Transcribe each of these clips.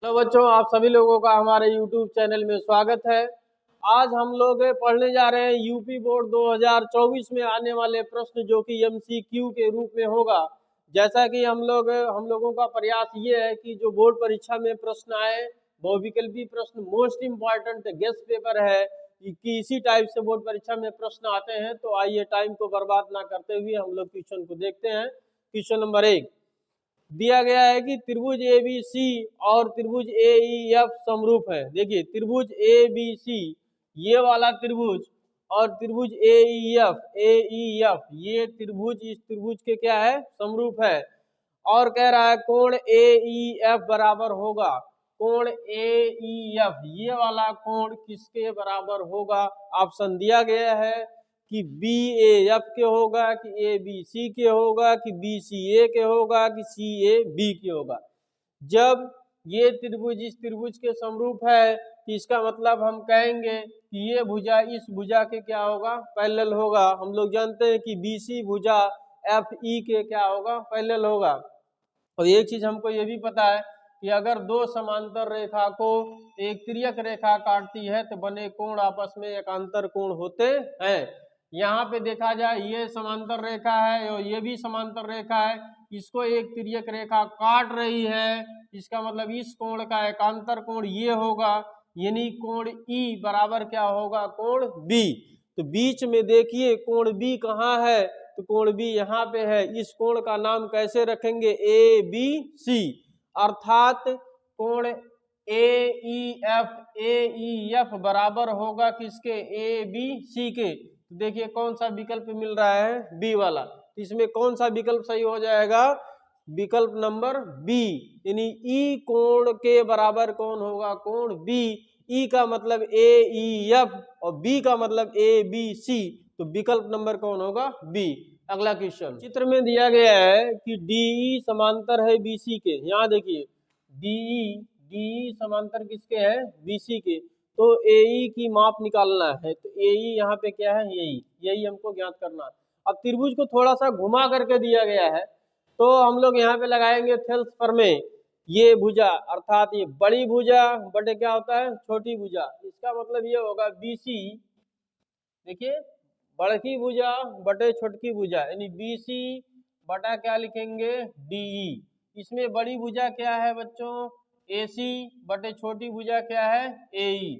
Hello बच्चों, आप सभी लोगों का हमारे YouTube चैनल में स्वागत है। आज हम लोग पढ़ने जा रहे हैं यूपी बोर्ड 2024 में आने वाले प्रश्न, जो कि MCQ के रूप में होगा। जैसा कि हम लोगों का प्रयास ये है कि जो बोर्ड परीक्षा में प्रश्न आए, बहुविकल्पी प्रश्न मोस्ट इम्पॉर्टेंट गेस्ट पेपर है कि इसी टाइप से बोर्ड परीक्षा में प्रश्न आते हैं। तो आइए टाइम को बर्बाद ना करते हुए हम लोग क्वेश्चन को देखते हैं। क्वेश्चन नंबर 1 दिया गया है कि त्रिभुज ABC और त्रिभुज AEF समरूप है। देखिए, त्रिभुज ABC ये वाला त्रिभुज और त्रिभुज AEF ये त्रिभुज इस त्रिभुज के क्या है, समरूप है। और कह रहा है कोण AEF बराबर होगा, कोण AEF ये वाला कोण किसके बराबर होगा। ऑप्शन दिया गया है कि BAF के होगा, कि ABC के होगा, कि BCA के होगा, कि CAB के होगा। जब ये त्रिभुज इस त्रिभुज के समरूप है तो इसका मतलब हम कहेंगे कि ये भुजा इस भुजा के क्या होगा, पैरेलल होगा। हम लोग जानते हैं कि BC भुजा FE के क्या होगा, पैरेलल होगा। और एक चीज हमको ये भी पता है कि अगर दो समांतर रेखा को एक तिर्यक रेखा काटती है तो बने कोण आपस में एकांतर कोण होते हैं। यहाँ पे देखा जाए ये समांतर रेखा है और ये भी समांतर रेखा है, इसको एक तिर्यक रेखा काट रही है, इसका मतलब इस कोण का एकांतर कोण ये होगा, यानी कोण E बराबर क्या होगा, कोण B। तो बीच में देखिए कोण B कहाँ है, तो कोण B यहाँ पे है। इस कोण का नाम कैसे रखेंगे, ABC, अर्थात कोण AEF बराबर होगा किसके, ABC के। तो देखिए कौन सा विकल्प मिल रहा है, B वाला। तो इसमें कौन सा विकल्प सही हो जाएगा, विकल्प नंबर B, यानी E कोण के बराबर कौन होगा, कोण B। E का मतलब AEF और B का मतलब ABC, तो विकल्प नंबर कौन होगा, B। अगला क्वेश्चन चित्र में दिया गया है कि DE समांतर है BC के। यहाँ देखिए DE समांतर किसके है, BC के। तो AE की माप निकालना है, तो AE यहाँ पे क्या है, यही हमको ज्ञात करना है। अब त्रिभुज को थोड़ा सा घुमा करके दिया गया है, तो हम लोग यहाँ पे लगाएंगे थेल्स प्रमेय। ये भुजा अर्थात ये बड़ी भुजा बटे क्या होता है, छोटी भुजा। इसका मतलब ये होगा BC, देखिए बड़की भुजा बटे छोटकी भुजा, यानी BC बटा क्या लिखेंगे, DE। इसमें बड़ी भुजा क्या है बच्चों, AC बटे छोटी भुजा क्या है, AE।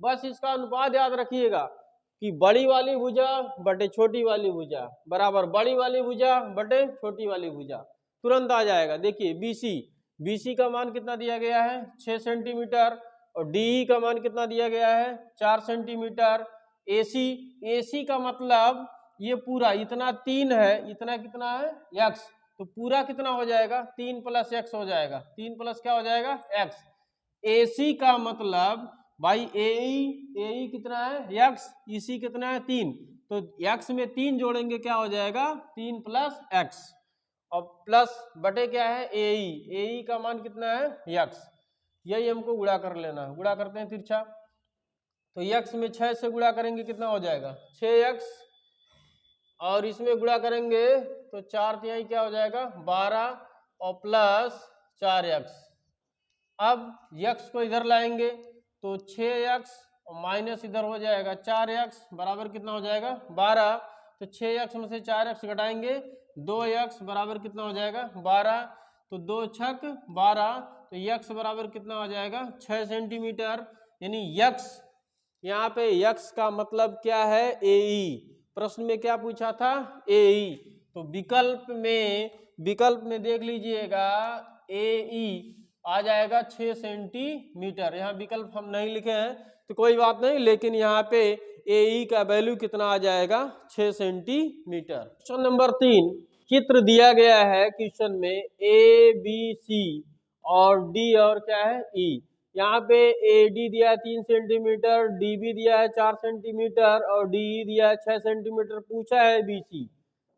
बस इसका अनुपात याद रखिएगा कि बड़ी वाली भुजा बटे छोटी वाली भुजा बराबर बड़ी वाली भुजा बटे छोटी वाली भुजा, तुरंत आ जाएगा। देखिए BC का मान कितना दिया गया है, 6 सेंटीमीटर, और DE का मान कितना दिया गया है, 4 सेंटीमीटर। AC का मतलब ये पूरा इतना 3 है, इतना कितना है, x। तो पूरा कितना हो जाएगा, 3 + x हो जाएगा, 3 प्लस क्या हो जाएगा, x। AC का मतलब भाई AE कितना है, x, EC कितना है, 3। तो x में 3 जोड़ेंगे क्या हो जाएगा, 3 + x, और प्लस बटे क्या है, AE का मान कितना है, x। यही हमको गुणा कर लेना है। गुणा करते हैं तिरछा, तो x में 6 से गुणा करेंगे कितना हो जाएगा, 6x, और इसमें गुणा करेंगे तो 4 तिहाई क्या हो जाएगा, 12, और प्लस 4x। अब x को इधर लाएंगे तो 6x और माइनस इधर हो जाएगा 4x, बराबर कितना हो जाएगा, 12। तो 6x में से 4x घटाएंगे, 2x बराबर कितना हो जाएगा, 12। तो 2 छक 12, तो x बराबर कितना हो जाएगा, 6 सेंटीमीटर। यानी x, यहाँ पे x का मतलब क्या है, AE। प्रश्न में क्या पूछा था, AE। तो विकल्प में देख लीजिएगा AE आ जाएगा 6 सेंटीमीटर। यहाँ विकल्प हम नहीं लिखे हैं तो कोई बात नहीं, लेकिन यहाँ पे AE का वैल्यू कितना आ जाएगा, 6 सेंटीमीटर। क्वेश्चन नंबर 3 चित्र दिया गया है क्वेश्चन में ABC और D और क्या है, E। यहाँ पे AD दिया है 3 सेंटीमीटर, DB दिया है 4 सेंटीमीटर, और DE दिया है 6 सेंटीमीटर। पूछा है BC,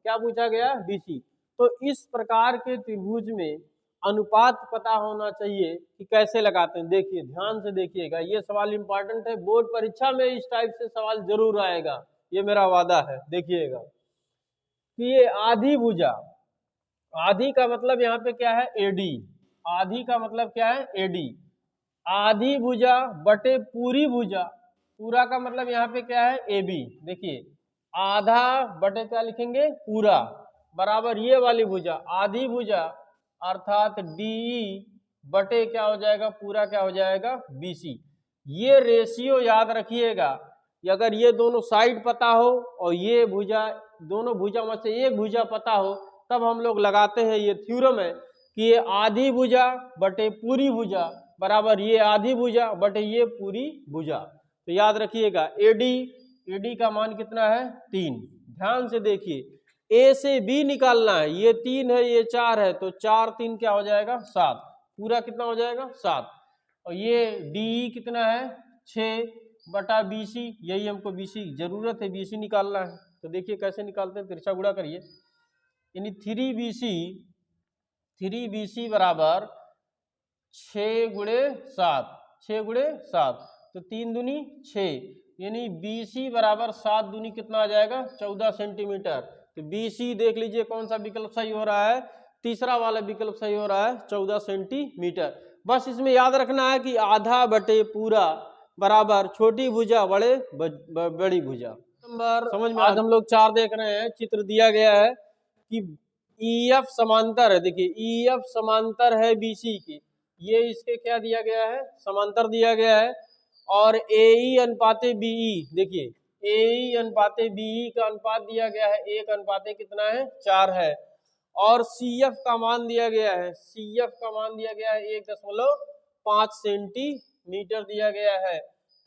क्या पूछा गया, BC। तो इस प्रकार के त्रिभुज में अनुपात पता होना चाहिए कि कैसे लगाते हैं। देखिए ध्यान से देखिएगा, ये सवाल इंपॉर्टेंट है, बोर्ड परीक्षा में इस टाइप से सवाल जरूर आएगा, ये मेरा वादा है। देखिएगा कि ये आधी भुजा, आधी का मतलब यहाँ पे क्या है, AD, आधी का मतलब क्या है, AD। आधी भुजा बटे पूरी भुजा, पूरा का मतलब यहाँ पे क्या है ए बी, देखिए आधा बटे क्या लिखेंगे पूरा, बराबर ये वाली भुजा आधी भुजा अर्थात डी बटे क्या हो जाएगा पूरा क्या हो जाएगा BC। ये रेशियो याद रखिएगा, अगर ये दोनों साइड पता हो और ये भुजा दोनों भुजा में से एक भुजा पता हो तब हम लोग लगाते हैं ये थ्योरम है कि ये आधी भुजा बटे पूरी भुजा बराबर ये आधी भुजा बटे ये पूरी भुजा। तो याद रखिएगा AD का मान कितना है 3। ध्यान से देखिए A से B निकालना है, ये 3 है ये 4 है, तो 4 3 क्या हो जाएगा 7, पूरा कितना हो जाएगा 7। और ये DE कितना है 6 बटा BC, यही हमको BC जरूरत है, BC निकालना है। तो देखिए कैसे निकालते हैं, तिरछा गुणा करिए, यानी 3BC बराबर 6 गुणे 7, 6 गुणे 7 तो 3 दूनी 6, यानी BC बराबर 7 दूनी कितना आ जाएगा 14 सेंटीमीटर। तो BC देख लीजिए कौन सा विकल्प सही हो रहा है, तीसरा वाला विकल्प सही हो रहा है 14 सेंटीमीटर। बस इसमें याद रखना है कि आधा बटे पूरा बराबर छोटी भुजा बड़ी भुजा। नंबर समझ में आज हम लोग 4 देख रहे हैं, चित्र दिया गया है कि EF समांतर है, देखिए EF समांतर है BC की, ये इसके क्या दिया गया है समांतर दिया गया है, और AE अनुपाते BE, देखिए AE अनुपाते BE का अनुपात दिया गया है 1 अनुपाते कितना है 4 है, और CF का मान दिया गया है, CF का मान दिया गया है 1.5 सेंटीमीटर दिया गया है।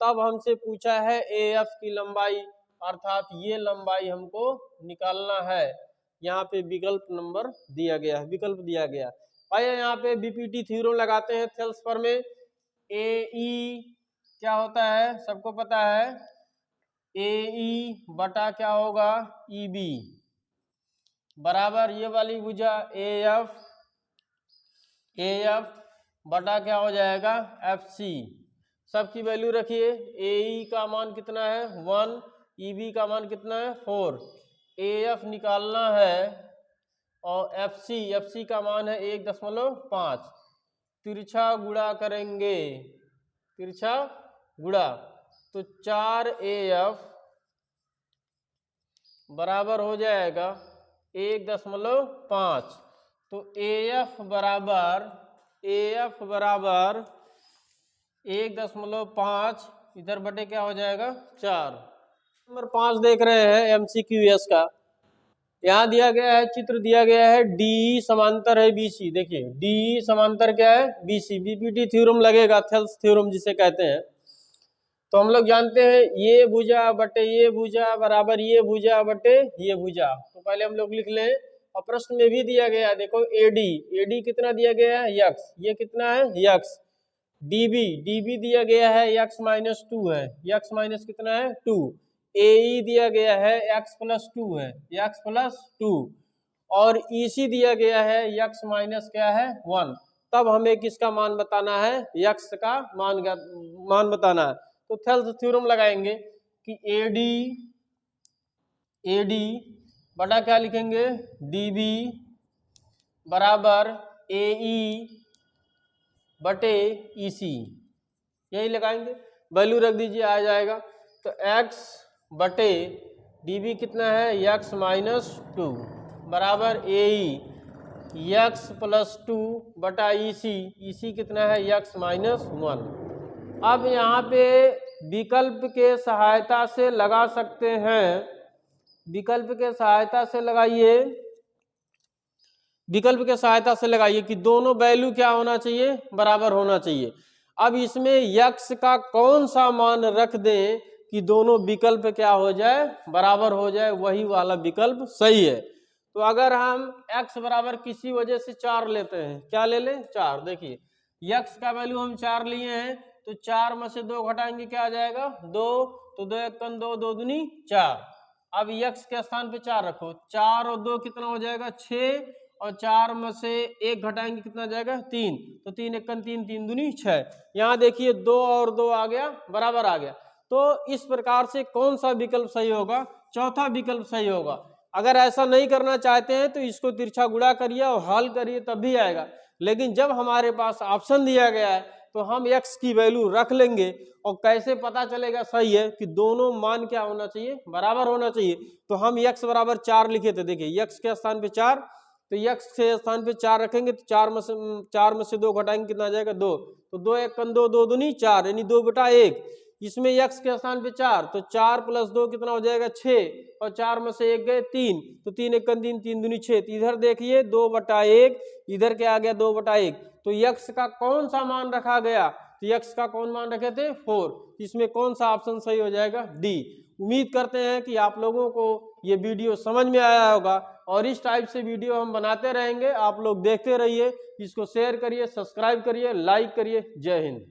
तब हमसे पूछा है AF की लंबाई, अर्थात ये लंबाई हमको निकालना है। यहाँ पे विकल्प नंबर दिया गया है, विकल्प दिया गया। आइए यहाँ पे BPT थ्योरम लगाते हैं थेल्स पर में। AE क्या होता है सबको पता है, AE बटा क्या होगा EB बराबर ये वाली भुजा AF बटा क्या हो जाएगा FC। सबकी वैल्यू रखिए, AE का मान कितना है 1, EB का मान कितना है 4, AF निकालना है और FC का मान है 1.5। तिरछा गुणा करेंगे, तिरछा गुणा तो 4AF बराबर हो जाएगा 1.5। तो AF बराबर 1.5 इधर बटे क्या हो जाएगा 4। नंबर 5 देख रहे हैं MCQS का, यहाँ दिया गया है चित्र दिया गया है DE समांतर है BC। देखिए DE समांतर क्या है BC, BPT थ्योरम लगेगा, थेल्स थ्योरम जिसे कहते हैं। तो हम लोग जानते हैं ये भुजा बटे ये भुजा बराबर ये भुजा बटे ये भुजा, तो पहले हम लोग लिख लें। और प्रश्न में भी दिया गया है देखो AD कितना दिया गया है x, ये कितना है x, DB दिया गया है x-2 है, x माइनस कितना है 2, AE दिया गया है x+2 है, x+2, और EC दिया गया है x माइनस क्या है 1। तब हमें किसका मान बताना है, x का मान बताना है। तो थेल्स थ्योरम लगाएंगे कि AD बटा क्या लिखेंगे DB बराबर AE बटे EC, यही लगाएंगे, वैल्यू रख दीजिए आ जाएगा। तो x बटे DB कितना है x-2 बराबर AE x+2 बटा EC कितना है x-1। अब यहाँ पे विकल्प के सहायता से लगा सकते हैं, विकल्प के सहायता से लगाइए, विकल्प के सहायता से लगाइए कि दोनों वैल्यू क्या होना चाहिए बराबर होना चाहिए। अब इसमें x का कौन सा मान रख दें कि दोनों विकल्प क्या हो जाए बराबर हो जाए, वही वाला विकल्प सही है। तो अगर हम x बराबर किसी वजह से 4 लेते हैं, क्या ले लें 4, देखिए x का वैल्यू हम 4 लिए हैं, तो 4 में से 2 घटाएंगे क्या आ जाएगा 2, तो 2 1 2, 2 दूनी 4। अब x के स्थान पे 4 रखो, 4 और 2 कितना हो जाएगा 6, और 4 में से 1 घटाएंगे कितना जाएगा 3, तो 3 1 3, 3 दूनी 6। यहाँ देखिए 2 और 2 आ गया बराबर आ गया। तो इस प्रकार से कौन सा विकल्प सही होगा, चौथा विकल्प सही होगा। अगर ऐसा नहीं करना चाहते हैं तो इसको तिरछा गुणा करिए और हल करिए तब भी आएगा, लेकिन जब हमारे पास ऑप्शन दिया गया है तो हम x की वैल्यू रख लेंगे। और कैसे पता चलेगा सही है कि दोनों मान क्या होना चाहिए, बराबर होना चाहिए। तो हम x बराबर 4 लिखे थे, देखिए x के स्थान पे 4, तो x के स्थान पे 4 रखेंगे तो 4 में से 2 घटाएंगे कितना आ जाएगा 2, तो 2 एक 2, 2 दूनी 4 यानी 2/1। इसमें x के स्थान पे 4, तो 4 + 2 कितना हो जाएगा 6, और 4 में से 1 गए 3, तो 3 एक 3, 3 दूनी 6। तो इधर देखिए 2/1, इधर क्या आ गया 2/1। तो x का कौन सा मान रखा गया, तो x का कौन मान रखे थे 4। इसमें कौन सा ऑप्शन सही हो जाएगा, डी। उम्मीद करते हैं कि आप लोगों को ये वीडियो समझ में आया होगा, और इस टाइप से वीडियो हम बनाते रहेंगे, आप लोग देखते रहिए, इसको शेयर करिए, सब्सक्राइब करिए, लाइक करिए। जय हिंद।